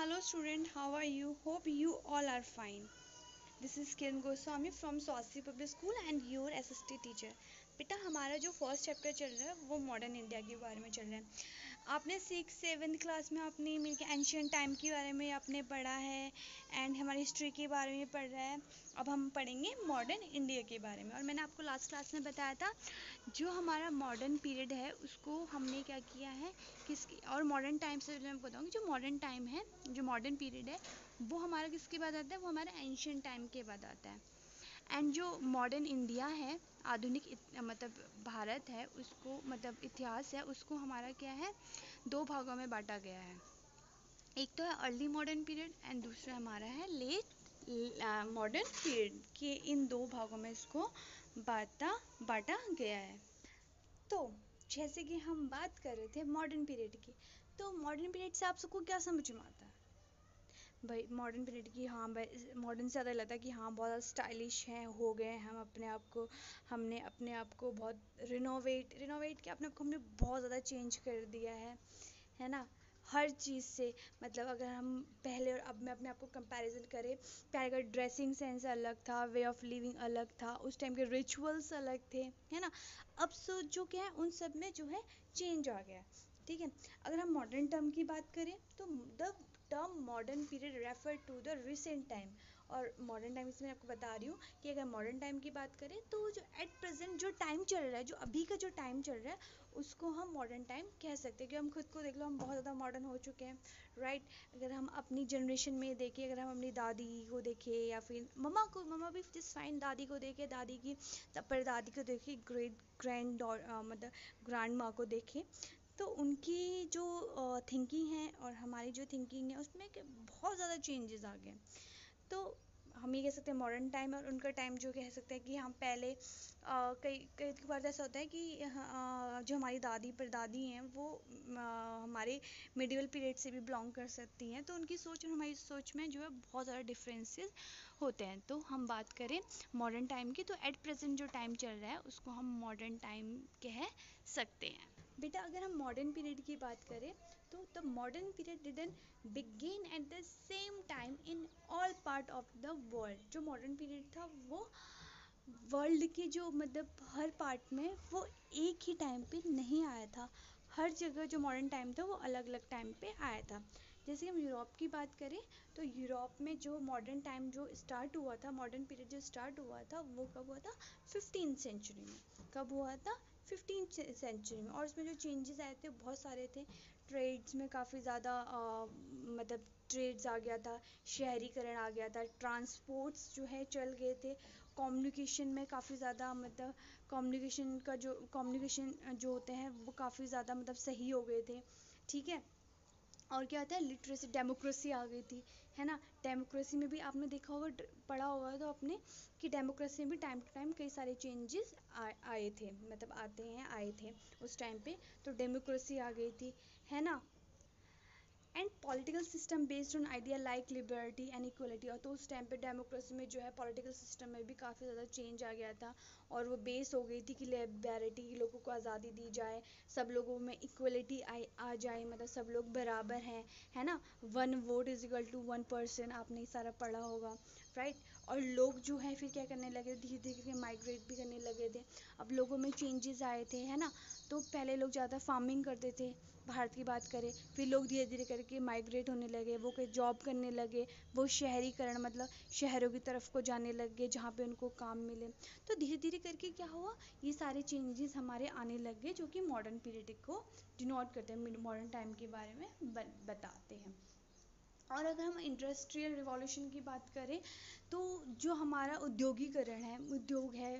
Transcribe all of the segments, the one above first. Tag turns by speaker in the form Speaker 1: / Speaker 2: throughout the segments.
Speaker 1: Hello student, how are you? Hope you all are fine. This is Kiran Goswami from Swasti Public School and your assistant teacher. बेटा हमारा जो first chapter चल रहा है वो modern India के बारे में चल रहा है। आपने 6-7 क्लास में आपने मिलके एंशियंट टाइम के बारे में आपने पढ़ा है एंड हमारी हिस्ट्री के बारे में पढ़ रहा है। अब हम पढ़ेंगे मॉडर्न इंडिया के बारे में। और मैंने आपको लास्ट क्लास में बताया था जो हमारा मॉडर्न पीरियड है उसको हमने क्या किया है किसकी और मॉडर्न टाइम से मैं बताऊँगी। जो मॉडर्न टाइम है, जो मॉडर्न पीरियड है वो हमारा किसके बाद आता है, वो हमारा एंशियंट टाइम के बाद आता है। एंड जो मॉडर्न इंडिया है, आधुनिक मतलब भारत है, उसको मतलब इतिहास है, उसको हमारा क्या है, दो भागों में बांटा गया है। एक तो है अर्ली मॉडर्न पीरियड एंड दूसरा हमारा है लेट मॉडर्न पीरियड के। इन दो भागों में इसको बांटा गया है। तो जैसे कि हम बात कर रहे थे मॉडर्न पीरियड की, तो मॉडर्न पीरियड से आप सबको क्या समझ में आता है भाई? मॉडर्न पीरियड की, हाँ भाई मॉडर्न से ज़्यादा लगता है कि हाँ बहुत स्टाइलिश हैं, हो गए हैं हम हमने अपने आप को बहुत रिनोवेट किया, अपने आप को हमने बहुत ज़्यादा चेंज कर दिया है ना, हर चीज़ से। मतलब अगर हम पहले और अब में अपने आप को कंपैरिजन करें, पहले का ड्रेसिंग सेंस अलग था, वे ऑफ लिविंग अलग था, उस टाइम के रिचुअल्स अलग थे, है ना। अब सो जो क्या है उन सब में जो है चेंज आ गया, ठीक है। अगर हम मॉडर्न टर्म की बात करें तो the term modern period refer to the recent time. और मॉडर्न टाइम इसमें आपको बता रही हूँ कि अगर मॉडर्न टाइम की बात करें तो जो एट प्रेजेंट जो टाइम चल रहा है, जो अभी का जो टाइम चल रहा है, उसको हम मॉडर्न टाइम कह सकते हैं। कि हम खुद को देख लो, हम बहुत ज़्यादा मॉडर्न हो चुके हैं, राइट। अगर हम अपनी जनरेशन में देखें, अगर हम अपनी दादी को देखें या फिर मम्मा भी जस्ट फाइन, दादी को देखें, दादी की परदादी को देखें, मतलब ग्रैंड माँ को देखें, तो उनकी जो थिंकिंग है और हमारी जो थिंकिंग है उसमें बहुत ज़्यादा चेंजेस आ गए। तो हम ये कह सकते हैं मॉडर्न टाइम और उनका टाइम जो कह सकते हैं कि हम पहले कई कई बार ऐसा होता है कि जो हमारी दादी परदादी हैं वो हमारे मिडिवल पीरियड से भी बिलोंग कर सकती हैं, तो उनकी सोच और हमारी सोच में जो है बहुत ज़्यादा डिफरेंसेस होते हैं। तो हम बात करें मॉडर्न टाइम की, तो एट प्रेजेंट जो टाइम चल रहा है उसको हम मॉडर्न टाइम कह सकते हैं। बेटा अगर हम मॉडर्न पीरियड की बात करें तो the modern period didn't begin at the same time in all part of the world. जो मॉडर्न पीरियड था वो वर्ल्ड के जो मतलब हर पार्ट में वो एक ही टाइम पे नहीं आया था। हर जगह जो मॉडर्न टाइम था वो अलग अलग टाइम पे आया था। जैसे हम यूरोप की बात करें तो यूरोप में जो मॉडर्न टाइम जो स्टार्ट हुआ था, मॉडर्न पीरियड जो स्टार्ट हुआ था वो कब हुआ था, 15th सेंचुरी में। कब हुआ था, 15th सेंचुरी में। और उसमें जो चेंजेस आए थे बहुत सारे थे। ट्रेड्स में काफ़ी ज़्यादा मतलब ट्रेड्स आ गया था, शहरीकरण आ गया था, ट्रांसपोर्ट्स जो है चल गए थे, कम्युनिकेशन में काफ़ी ज़्यादा मतलब कम्युनिकेशन जो होते हैं वो काफ़ी ज़्यादा मतलब सही हो गए थे, ठीक है। और क्या होता है, लिटरेसी, डेमोक्रेसी आ गई थी, है ना। डेमोक्रेसी में भी आपने देखा होगा, पढ़ा होगा तो आपने कि डेमोक्रेसी में भी टाइम टू टाइम कई सारे चेंजेस आए थे, मतलब आए थे उस टाइम पे। तो डेमोक्रेसी आ गई थी, है ना। And political system based on idea like liberty and equality. और तो उस टाइम पे डेमोक्रेसी में जो है पॉलिटिकल सिस्टम में भी काफ़ी ज़्यादा चेंज आ गया था और वो बेस हो गई थी कि लिबर्टी, लोगों को आज़ादी दी जाए, सब लोगों में इक्वलिटी आ जाए, मतलब सब लोग बराबर हैं, है ना। 1 vote is equal to 1 person, आपने ये सारा पढ़ा होगा, राइट। और लोग जो है फिर क्या करने लगे, धीरे धीरे माइग्रेट भी करने लगे थे। अब लोगों में चेंजेस आए थे, है ना। तो पहले लोग ज़्यादा फार्मिंग करते थे, भारत की बात करें, फिर लोग धीरे धीरे करके माइग्रेट होने लगे, वो कोई जॉब करने लगे, वो शहरीकरण मतलब शहरों की तरफ को जाने लगे जहाँ पे उनको काम मिले। तो धीरे धीरे करके क्या हुआ, ये सारे चेंजेस हमारे आने लग गए जो कि मॉडर्न पीरियड को डिनोट करते हैं, मॉडर्न टाइम के बारे में बताते हैं। और अगर हम इंडस्ट्रियल रिवॉल्यूशन की बात करें तो जो हमारा उद्योगीकरण है, उद्योग है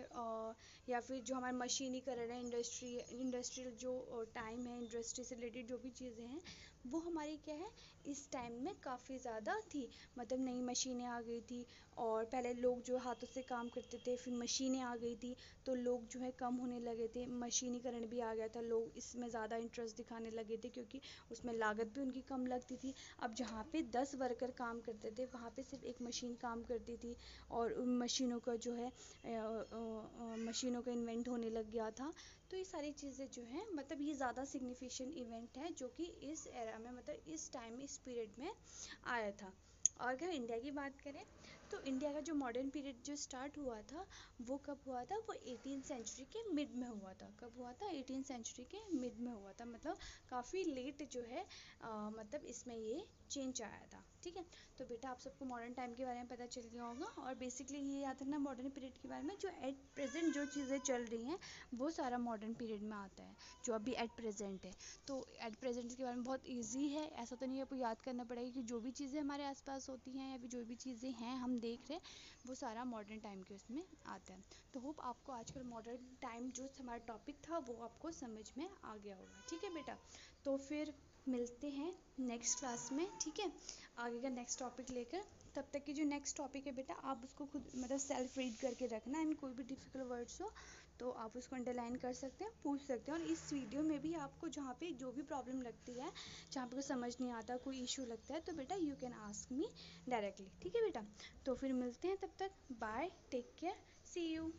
Speaker 1: या फिर जो हमारा मशीनीकरण है, इंडस्ट्रियल जो टाइम है, इंडस्ट्री से रिलेटेड जो भी चीज़ें हैं वो हमारी क्या है इस टाइम में काफ़ी ज़्यादा थी। मतलब नई मशीनें आ गई थी और पहले लोग जो हाथों से काम करते थे, फिर मशीनें आ गई थी तो लोग जो है कम होने लगे थे, मशीनीकरण भी आ गया था, लोग इसमें ज़्यादा इंटरेस्ट दिखाने लगे थे क्योंकि उसमें लागत भी उनकी कम लगती थी। अब जहाँ पे 10 वर्कर काम करते थे वहाँ पे सिर्फ एक मशीन काम करती थी और उन मशीनों का जो है मशीनों का इन्वेंट होने लग गया था। तो ये सारी चीज़ें जो हैं मतलब ये ज़्यादा सिग्निफिकेंट इवेंट है जो कि इस एरा एरा में, मतलब इस टाइम में, इस पीरियड में आया था। और अगर इंडिया की बात करें तो इंडिया का जो मॉडर्न पीरियड जो स्टार्ट हुआ था वो कब हुआ था, वो 18th सेंचुरी के मिड में हुआ था। कब हुआ था, 18th सेंचुरी के मिड में हुआ था, मतलब काफ़ी लेट जो है मतलब इसमें ये चेंज आया था। ठीक है, तो बेटा आप सबको मॉडर्न टाइम के बारे में पता चल गया होगा। और बेसिकली ये याद रखना मॉडर्न पीरियड के बारे में, जो एट प्रेजेंट जो चीज़ें चल रही हैं वो सारा मॉडर्न पीरियड में आता है, जो अभी एट प्रेजेंट है। तो एट प्रेजेंट के बारे में बहुत ईजी है, ऐसा तो नहीं है आपको याद करना पड़ेगा कि जो भी चीज़ें हमारे आसपास होती हैं या फिर जो भी चीज़ें हैं हम देख रहे हैं वो सारा मॉडर्न टाइम के उसमें आता है। तो होप आपको आजकल मॉडर्न टाइम जो हमारा टॉपिक था वो आपको समझ में आ गया होगा। ठीक है बेटा, तो फिर मिलते हैं नेक्स्ट क्लास में। ठीक है, आगे का नेक्स्ट टॉपिक लेकर। तब तक की जो नेक्स्ट टॉपिक है बेटा आप उसको खुद मतलब सेल्फ रीड करके रखना, एंड कोई भी डिफ़िकल्ट वर्ड्स हो तो आप उसको अंडरलाइन कर सकते हैं, पूछ सकते हैं। और इस वीडियो में भी आपको जहाँ पे जो भी प्रॉब्लम लगती है, जहाँ पे कुछ समझ नहीं आता, कोई इशू लगता है, तो बेटा you can ask me directly. ठीक है बेटा, तो फिर मिलते हैं, तब तक bye, take care, see you.